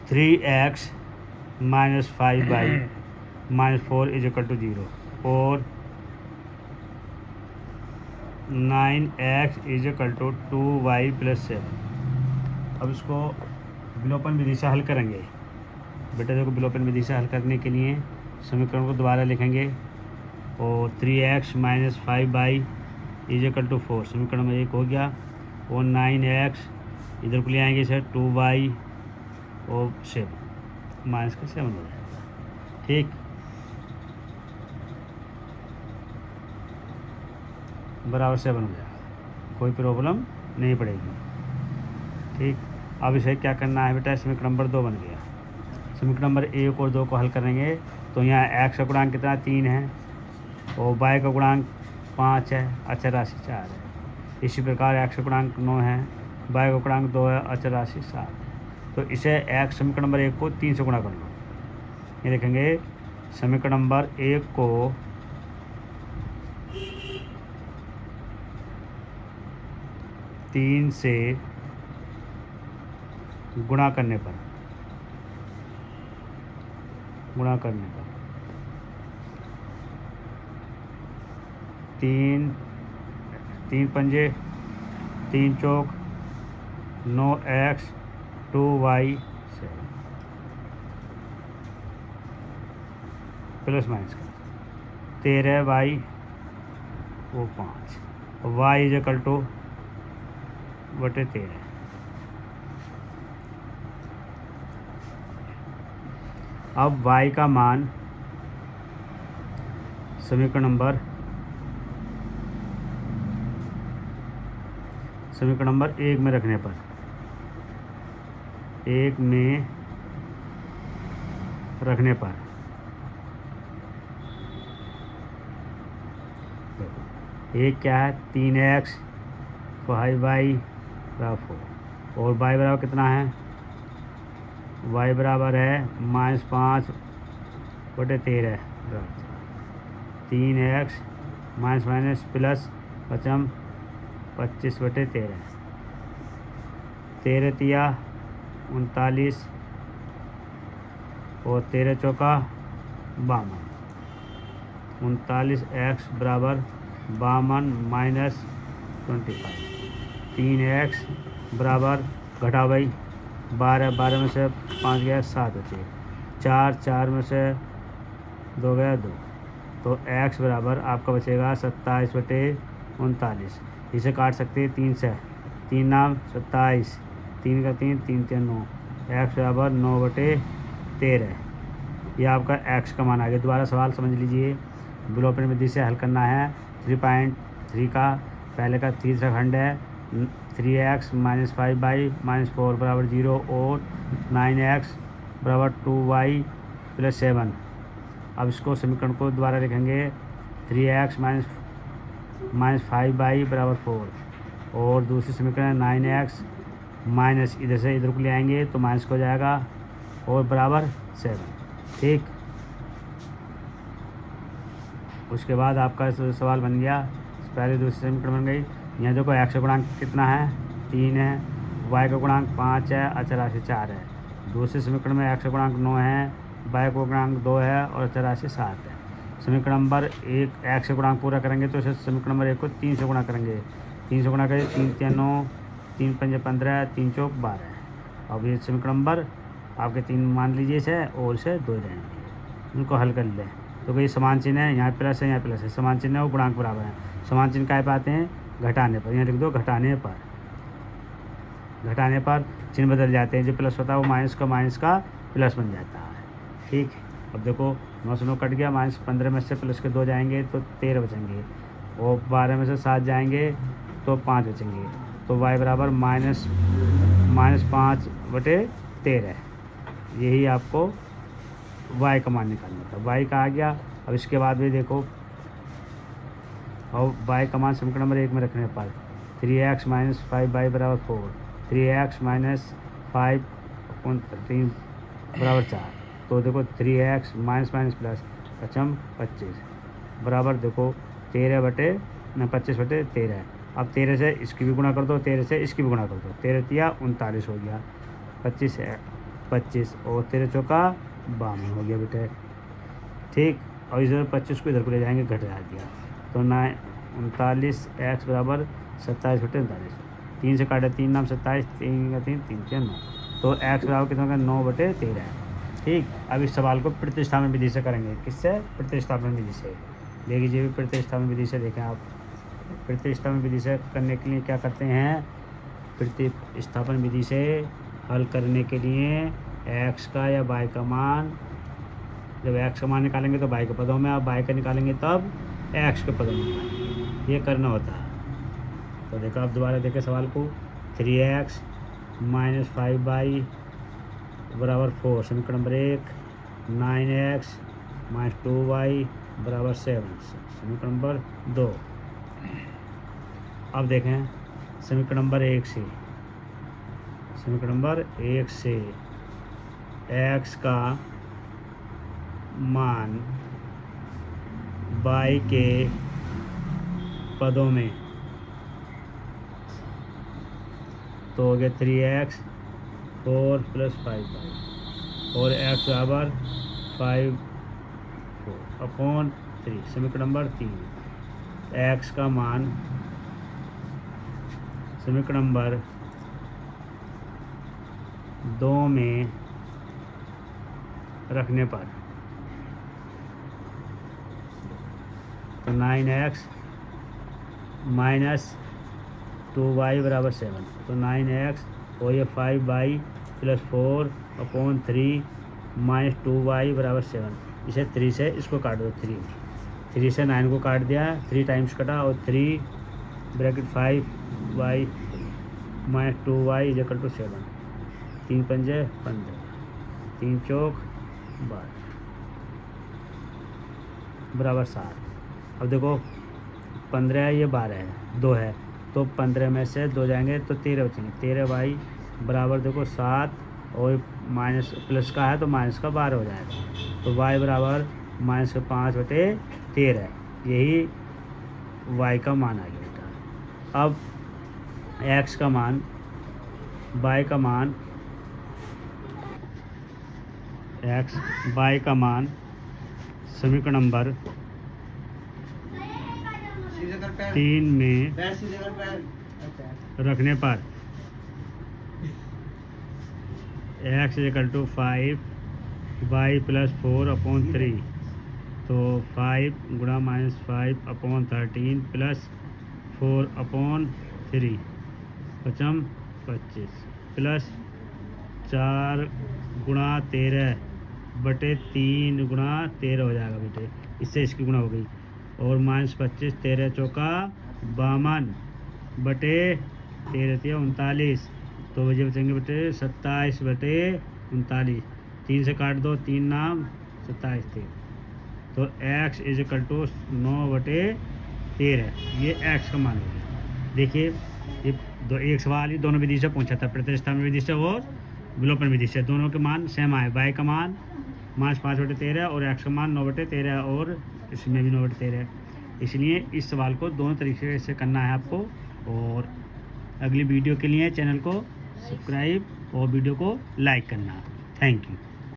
3x minus 5/-4 is equal to 0 और 9x is equal to 2y plus 7। अब इसको विलोपन विधि से हल करेंगे बेटा। देखो विलोपन विधि से हल करने के लिए समीकरण को दोबारा लिखेंगे और 3x minus 5y is equal to 4 समीकरण में 1 हो गया और 9x इधर को ले आएंगे सर 2y और 7 माइनस का 7 हो जाएगा। ठीक, बराबर 7 हो जाएगा, कोई प्रॉब्लम नहीं पड़ेगी। ठीक, अब इसे क्या करना है बेटा, समीकरण नंबर 2 बन गया। समीकरण नंबर 1 और 2 को हल करेंगे तो यहाँ x का गुणांक कितना 3 है और y का गुणांक 5 है, अचर राशि 4 है। इसी प्रकार x का गुणांक 9 है, y का गुणांक 2 है, अचर राशि 7 है। तो इसे x समीकरण नंबर 1 को 3 से गुणा कर लो। ये देखेंगे समीकरण नंबर 1 को 3 से गुणा करने पर 3 पंजे 3 चौक 9x 2y 7 प्लस माइनस का 13y वो 5 y इज इक्वल टू बटे 13। अब y का मान समीकरण नंबर 1 में रखने पर 1 में रखने पर एक क्या है 3x 5y बराबर 4 और y बराबर कितना है, y बराबर है -5 बटे 13 बराबर 3x माइनस माइनस प्लस 25 बटे 13 13 तिया 39 और 13 चौका 52 39x बराबर 52 माइनस 25 3x बराबर घटा भाई 12 में से 5 गया 7 बचे 4 में से 2 गया 2 तो x बराबर आपका बचेगा 27 बटे 39। इसे काट सकते हैं 3 से, 3 नाम 27 3 का 3 3 3 9 x बराबर 9 बटे 13। यह आपका x का मान आ गया। दोबारा सवाल समझ लीजिए, विलोपन विधि से हल करना है। 3.3 का पहले का तीसरा खंड है 3x माइनस 5y-4 बराबर 0 और 9x बराबर 2y प्लस 7। अब इसको समीकरण को दोबारा लिखेंगे 3x माइनस 5y बराबर 4 और दूसरी समीकरण 9x माइनस इधर से इधर को ले आएंगे तो माइनस हो जाएगा और बराबर 7। ठीक, उसके बाद आपका सवाल बन गया, पहले दूसरी समीकरण बन गई। यहाँ देखो x का गुणांक कितना है 3 है, y का गुणांक 5 है, अचर राशि 4 है। दूसरे समीकरण में x का गुणांक 9 है, y का गुणांक 2 है और अचर राशि 7 है। समीकरण नंबर 1 x का गुणांक पूरा करेंगे तो इसे समीकरण नंबर 1 को 3 से गुणा करेंगे। 3 से गुणा करेंगे 3 3 9 3 5 15 3 चौक 12। अब ये समीकरण नंबर आपके 3 मान लीजिए इसे और इसे 2 रहेंगे, उनको हल कर लें। तो ये समान चिन्ह है, यहाँ प्लस है यहाँ प्लस है, समान चिन्ह है और गुणांक बराबर है। समान चिन्ह काय पाते हैं घटाने पर, यहाँ लिख दो घटाने पर चिन्ह बदल जाते हैं, जो प्लस होता है वो माइनस का प्लस बन जाता है। ठीक, अब देखो 9 से 9 कट गया, -15 में से प्लस के 2 जाएंगे तो 13 बचेंगे और 12 में से 7 जाएंगे तो 5 बचेंगे। तो y बराबर -5 बटे 13। यही आपको y का मान निकालना था, y का आ गया। अब इसके बाद भी देखो, और y का मान समीकरण नंबर 1 में रखने पर 3x माइनस 5y बराबर 4, 3x माइनस 5/3 बराबर 4। तो देखो 3x माइनस प्लस 25 बराबर देखो 25 बटे 13। अब 13 से इसकी भी गुणा कर दो, 13 से इसकी भी गुणा कर दो, 13 तिया 39 हो गया, 25 25 और 13 चौका 52 हो गया बेटे। ठीक, और इधर 25 को इधर को ले जाएंगे, घट जा दिया तो 39 एक्स बराबर 27/39। 3 से काटे 3 नाम 27, 3 का 3, 3 के 9, तो एक्स बराबर कितना का 9/13 है। ठीक, अब इस सवाल को प्रतिस्थापन विधि से करेंगे। किससे? प्रतिस्थापन विधि से। देख लीजिए, प्रतिस्थापन विधि से देखें आप। प्रतिस्थापन विधि से करने के लिए क्या करते हैं? प्रतिस्थापन विधि से हल करने के लिए एक्स का या वाई का मान, जब एक्स का मान निकालेंगे तो वाई के पदों में, अब वाई का निकालेंगे तब एक्स के पदों में, ये करना होता है। तो देखो, आप दोबारा देखें सवाल को। 3x - 5y बराबर 4, समीकरण नंबर 1। 9x - 2y बराबर 7, समीकरण नंबर 2। अब देखें समीकरण नंबर 1 से, समीकरण नंबर 1 से x का मान y के पदों में, तो हो गया 3x 4 + 5y और x बराबर 5/4, समीकरण नंबर 3। x का मान समीकरण नंबर 2 में रखने पर, तो 9x - 2y बराबर 7, तो 9x और ये 5y + 4/3 - 2y बराबर 7। इसे 3 से इसको काट दो, 3 से 9 को काट दिया, 3 टाइम्स कटा, और 3 ब्रैकेट 5y - 2y = 7। 3 पंजे 15, 3 चौक 12 बराबर 7। अब देखो 15 है, ये 12 है, 2 है, तो 15 में से 2 जाएंगे तो 13 बचेंगे। 13y बराबर देखो 7, और माइनस प्लस का है तो माइनस का 12 हो जाएगा, तो y बराबर -5/13, यही y का मान आ गया बेटा। अब x का मान, y का मान, y का मान समीकरण नंबर 3 में रखने पर x = 5 y + 4/3, तो 5 गुणा -5/13 + 4/3 पचम 25 प्लस 4 गुणा 13/3 गुणा 13 हो जाएगा बेटे, इससे इसकी गुणा हो गई, और -25, 13 चौका 52/13 39, तो बजे बचेंगे बेटे 27/39। 3 से काट दो, 3 नाम 27 थे, तो x = 9/13, ये x का मान हो गया। देखिए, ये एक सवाल ही दोनों विधि से पूछा था, प्रतिस्थापन विधि से और विलोपन विधि से, दोनों के मान सेम आए। y का मान -5/13 और x का मान 9/13, और इसमें भी 9/13, इसलिए इस सवाल को दोनों तरीके से करना है आपको। और अगली वीडियो के लिए चैनल को सब्सक्राइब और वीडियो को लाइक करना। Thank you.